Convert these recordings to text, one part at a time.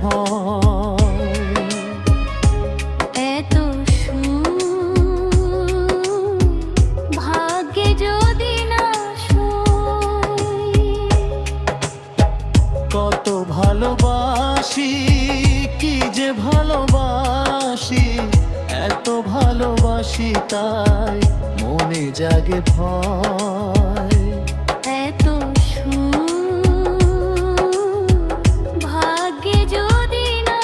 হয়। এত সুখ ভাগ্যে যদি না সই। কত ভালোবাসি, কি যে ভালোবাসি, এত ভালোবাসি তাই মনে জাগে ভয়। এত সুখ ভাগ্যে যদি না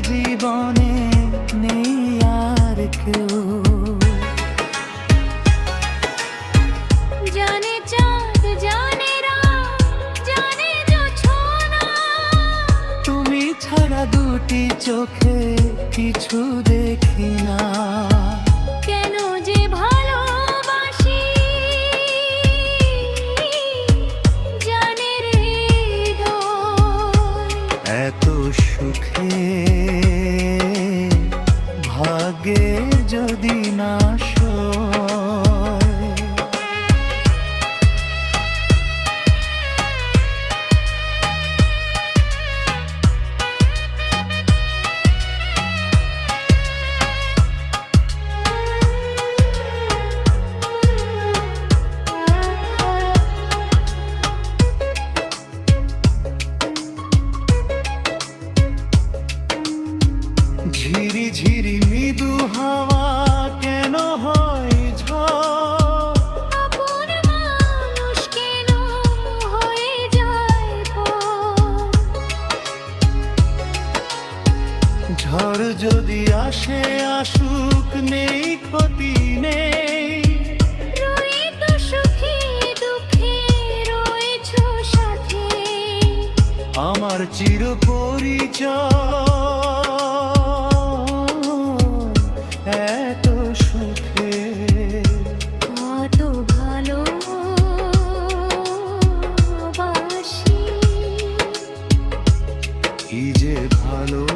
জীবনে নেই আর কেউ। জানে চাঁদ জানে রাত জানে জোছনা, তুমি ছাড়া দুটি চোখে কিছু দেখি না। কেন যে ভালোবাসি জানে রে হৃদয়। এত সুখে ভাগ্যে যদি না সয়। ঝিরি ঝিরি মৃদু হাওয়া কেন হয় ঝড়? আপন মানুষ কেন হয়ে যায় পর? ঝড় যদি আসে আসুক, নেই ক্ষতি নেই। রই তো সুখে দুঃখে রয়েছো সাথে, আমার চির পরিচয়। এত সুখে কত ভালোবাসি, কি যে ভালোবাসি।